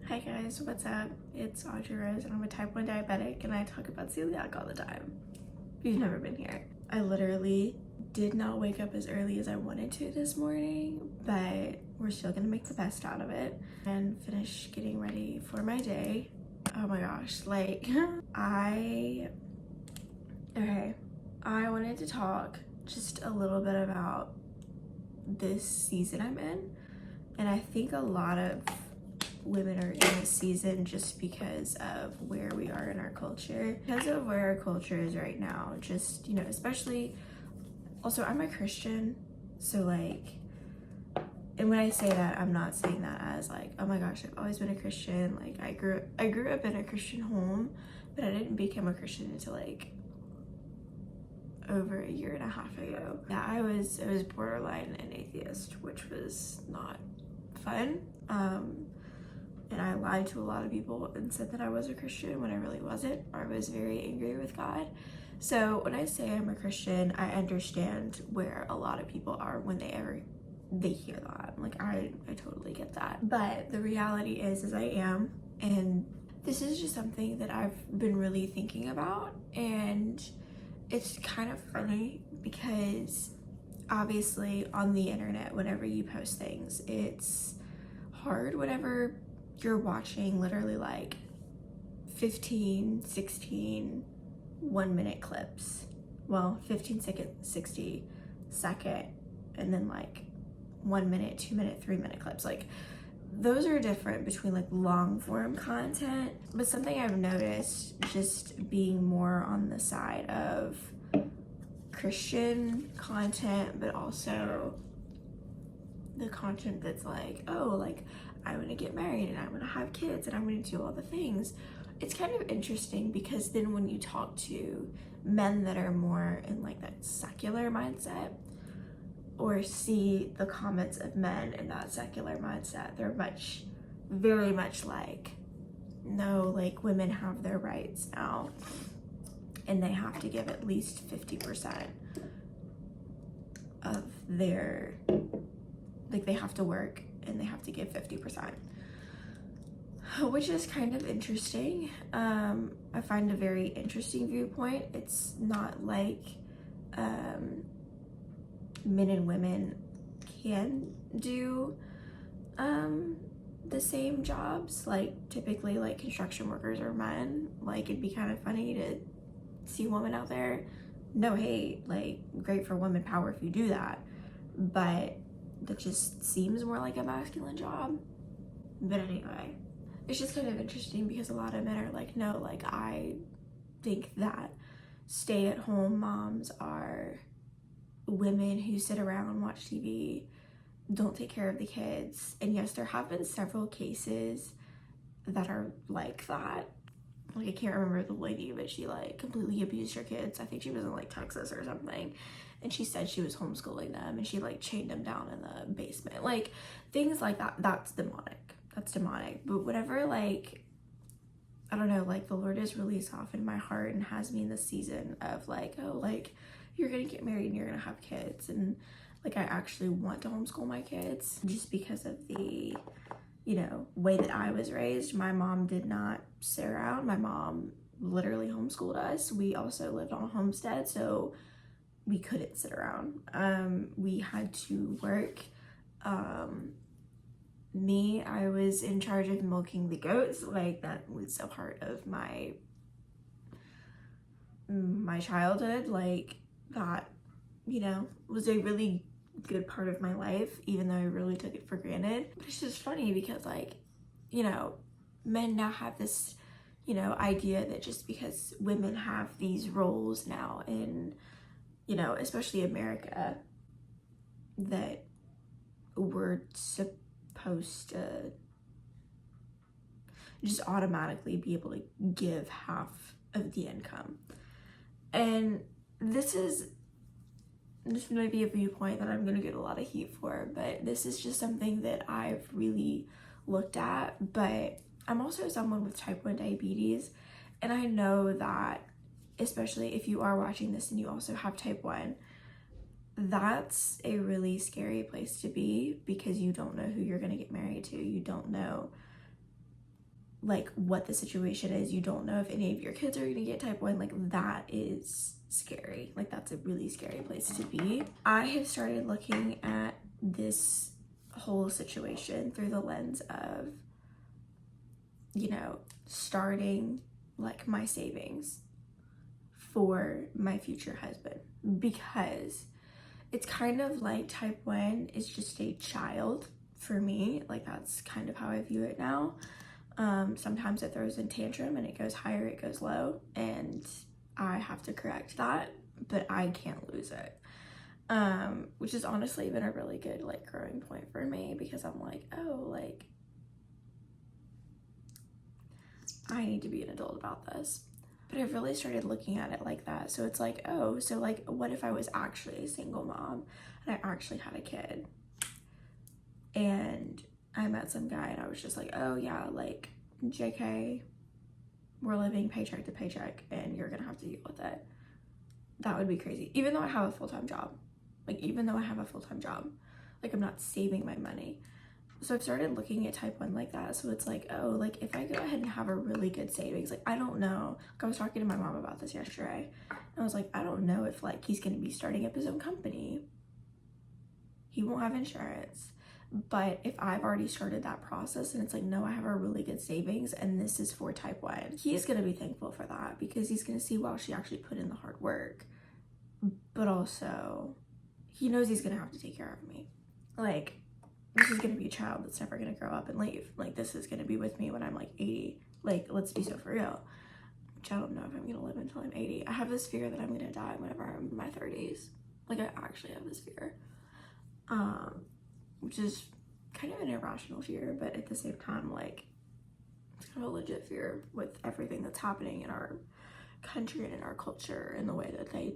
Hi guys, what's up? It's Audrey Rose and I'm a type 1 diabetic and I talk about celiac all the time. If you've never been here. I literally did not wake up as early as I wanted to this morning, but we're still gonna make the best out of it and finish getting ready for my day. Oh my gosh, like I wanted to talk just a little bit about this season I'm in, and I think a lot of women are in this season just because of where we are in our culture, because of where our culture is right now. Just, especially, also I'm a Christian, so like, and when I say that, I'm not saying that as like, oh my gosh, I've always been a Christian. Like I grew up in a Christian home, but I didn't become a Christian until like over a year and a half ago. Yeah, I was borderline an atheist, which was not fun. And I lied to a lot of people and said that I was a Christian when I really wasn't, or I was very angry with God. So when I say I'm a Christian, I understand where a lot of people are when they hear that. Like I totally get that. But the reality is I am, and this is just something that I've been really thinking about, and it's kind of funny because obviously on the internet, whenever you post things, it's hard whenever you're watching literally like 15, 16 1-minute clips. Well, 15 second, 60 second, and then like 1 minute, 2 minute, 3 minute clips. Like those are different between like long form content. But something I've noticed just being more on the side of Christian content, but also the content that's like, oh, like I'm gonna get married and I'm gonna have kids and I'm gonna do all the things. It's kind of interesting because then when you talk to men that are more in like that secular mindset, or see the comments of men in that secular mindset, they're very much like, no, like women have their rights now and they have to give at least 50% of their, like they have to work and they have to give 50%, which is kind of interesting. I find a very interesting viewpoint. It's not like men and women can do the same jobs. Like typically like construction workers are men. Like it'd be kind of funny to see women out there. No hate, like great for women power if you do that, but that just seems more like a masculine job. But anyway, it's just kind of interesting because a lot of men are like, no, like I think that stay-at-home moms are women who sit around, watch TV, don't take care of the kids. And yes, there have been several cases that are like that. Like I can't remember the lady, but she like completely abused her kids. I think she was in like Texas or something, and she said she was homeschooling them and she like chained them down in the basement. Like things like that, that's demonic. But whatever, like I don't know, like the Lord has really softened my heart and has me in this season of like, oh, like you're gonna get married and you're gonna have kids, and like I actually want to homeschool my kids just because of the way that I was raised. My mom did not sit around. My mom literally homeschooled us. We also lived on a homestead, so we couldn't sit around. We had to work. I was in charge of milking the goats. Like that was a part of my childhood. Like that, was a really good part of my life, even though I really took it for granted. But it's just funny because like, men now have this, idea that just because women have these roles now in, especially America, that we're supposed to just automatically be able to give half of the income. And this may be a viewpoint that I'm gonna get a lot of heat for, but this is just something that I've really looked at. But I'm also someone with type 1 diabetes, and I know that, especially if you are watching this and you also have type 1, that's a really scary place to be because you don't know who you're gonna get married to. You don't know like what the situation is. You don't know if any of your kids are gonna get type 1. Like that is scary. Like that's a really scary place to be. I have started looking at this whole situation through the lens of, you know, starting like my savings for my future husband, because it's kind of like type 1 is just a child for me. Like that's kind of how I view it now. Sometimes it throws in tantrum and it goes higher, it goes low, and I have to correct that, but I can't lose it. Which has honestly been a really good like growing point for me, because I'm like, oh, like I need to be an adult about this. But I've really started looking at it like that. So it's like, oh, so like what if I was actually a single mom and I actually had a kid, and I met some guy and I was just like, oh yeah, like JK, we're living paycheck to paycheck and you're gonna have to deal with it. That would be crazy. Even though I have a full-time job. Like even though I have a full-time job, like I'm not saving my money. So I've started looking at type 1 like that. So it's like, oh, like if I go ahead and have a really good savings, like I don't know. Like I was talking to my mom about this yesterday. And I was like, I don't know if like he's gonna be starting up his own company. He won't have insurance. But if I've already started that process and it's like, no, I have a really good savings and this is for type 1, he's gonna be thankful for that, because he's gonna see, wow, she actually put in the hard work. But also, he knows he's gonna have to take care of me. Like, this is gonna be a child that's never gonna grow up and leave. Like, this is gonna be with me when I'm like 80. Like, let's be so for real. Which I don't know if I'm gonna live until I'm 80. I have this fear that I'm gonna die whenever I'm in my 30s. Like, I actually have this fear. Which is kind of an irrational fear, but at the same time, like, it's kind of a legit fear with everything that's happening in our country and in our culture, and the way that they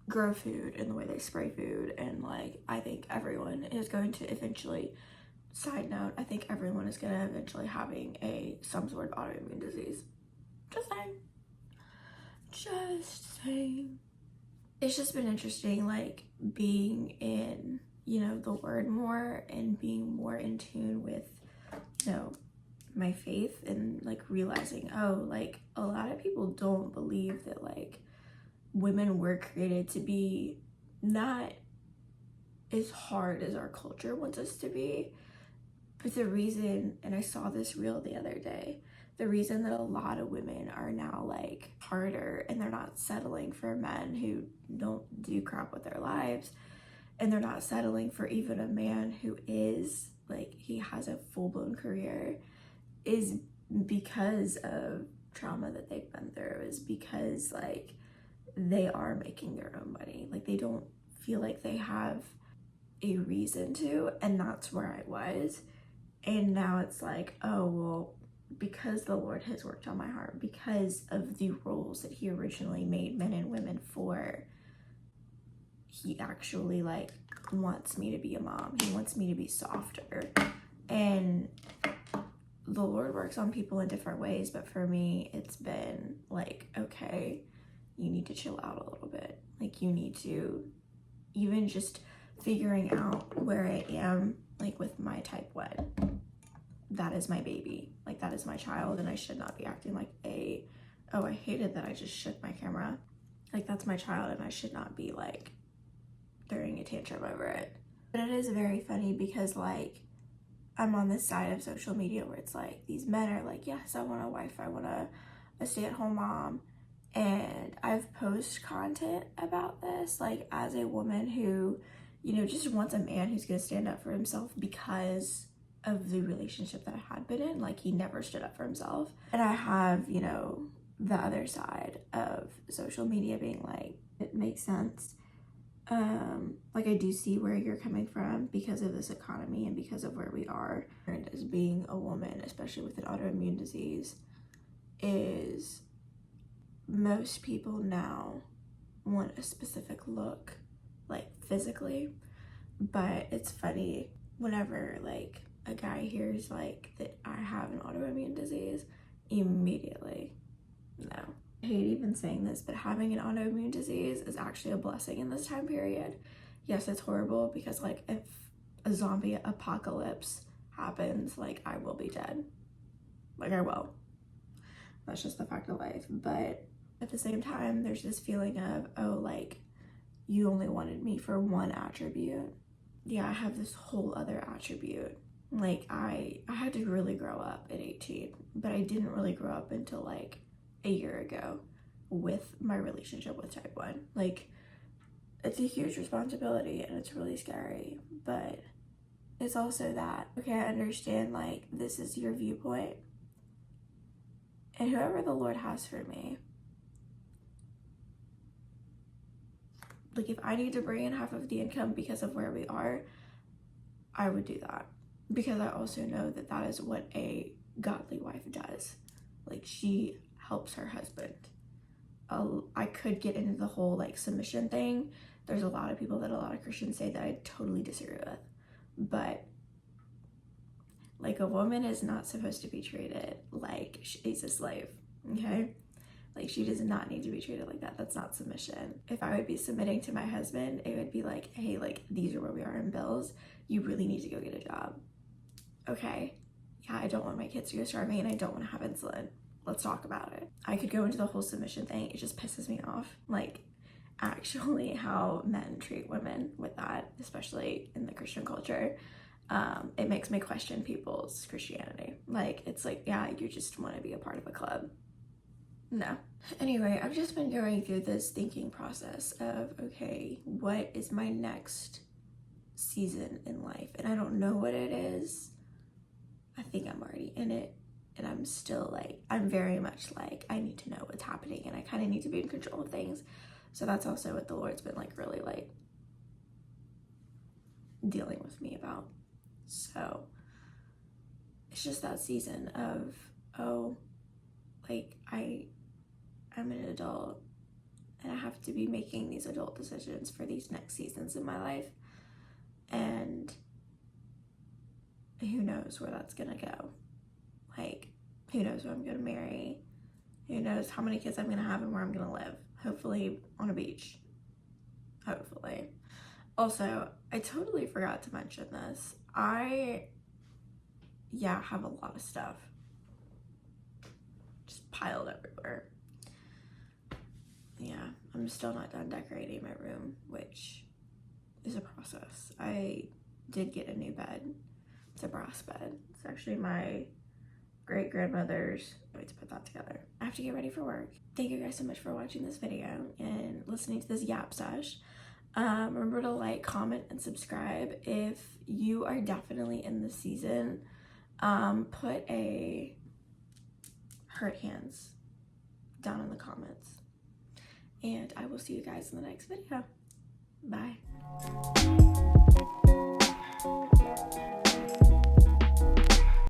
grow food and the way they spray food. And like, I think everyone is going to eventually, side note, I think everyone is going to eventually having some sort of autoimmune disease. Just saying. It's just been interesting, like being in, you know, the word more and being more in tune with, you know, my faith, and like realizing, oh, like a lot of people don't believe that like women were created to be not as hard as our culture wants us to be. But the reason, and I saw this reel the other day, the reason that a lot of women are now like harder and they're not settling for men who don't do crap with their lives, and they're not settling for even a man who is like, he has a full-blown career, is because of trauma that they've been through, is because like they are making their own money. Like they don't feel like they have a reason to, and that's where I was. And now it's like, oh, well, because the Lord has worked on my heart, because of the roles that he originally made men and women for, he actually like wants me to be a mom. He wants me to be softer. And the Lord works on people in different ways, but for me, it's been like, okay, you need to chill out a little bit. Like you need to, even just figuring out where I am, like with my type 1, that is my baby. Like that is my child, and I should not be acting like oh, I hated that I just shook my camera. Like that's my child, and I should not be like throwing a tantrum over it. But it is very funny because like I'm on this side of social media where it's like these men are like, yes, I want a wife, I want a stay-at-home mom. And I've posted content about this, like as a woman who, you know, just wants a man who's gonna stand up for himself because of the relationship that I had been in. Like he never stood up for himself. And I have, you know, the other side of social media being like, it makes sense. Like I do see where you're coming from because of this economy and because of where we are. And as being a woman, especially with an autoimmune disease, is most people now want a specific look, like physically. But it's funny whenever like a guy hears like that I have an autoimmune disease, immediately, no. I hate even saying this, but having an autoimmune disease is actually a blessing in this time period. Yes, it's horrible because like if a zombie apocalypse happens, like I will be dead. Like, I will. That's just the fact of life. But at the same time, there's this feeling of, oh, like, you only wanted me for one attribute. Yeah, I have this whole other attribute. Like, I had to really grow up at 18, but I didn't really grow up until like a year ago with my relationship with type 1. Like, it's a huge responsibility and it's really scary, but it's also that, okay, I understand, like, this is your viewpoint, and whoever the Lord has for me, like, if I need to bring in half of the income because of where we are, I would do that, because I also know that that is what a godly wife does. Like, she helps her husband. I could get into the whole like submission thing. There's a lot of people that a lot of Christians say that I totally disagree with, but like, a woman is not supposed to be treated like she's a slave, okay? Like, she does not need to be treated like that. That's not submission. If I would be submitting to my husband, it would be like, hey, like, these are where we are in bills. You really need to go get a job. Okay, yeah, I don't want my kids to go starving and I don't want to have insulin. Let's talk about it. I could go into the whole submission thing. It just pisses me off. Like, actually, how men treat women with that, especially in the Christian culture. It makes me question people's Christianity. Like, it's like, yeah, you just want to be a part of a club. No. Anyway, I've just been going through this thinking process of, okay, what is my next season in life? And I don't know what it is. I think I'm already in it. And I'm still like, I'm very much like, I need to know what's happening and I kind of need to be in control of things. So that's also what the Lord's been like really like dealing with me about. So it's just that season of, oh, like, I'm an adult and I have to be making these adult decisions for these next seasons in my life. And who knows where that's gonna go. Like, who knows who I'm gonna marry? Who knows how many kids I'm gonna have and where I'm gonna live? Hopefully on a beach. Hopefully. Also, I totally forgot to mention this. I have a lot of stuff just piled everywhere. Yeah, I'm still not done decorating my room, which is a process. I did get a new bed. It's a brass bed. It's actually my great-grandmother's. Wait to put that together. I have to get ready for work. Thank you guys so much for watching this video and listening to this yap sesh. Remember to like, comment, and subscribe. If you are definitely in this season, put a hurt hands down in the comments. And I will see you guys in the next video. Bye.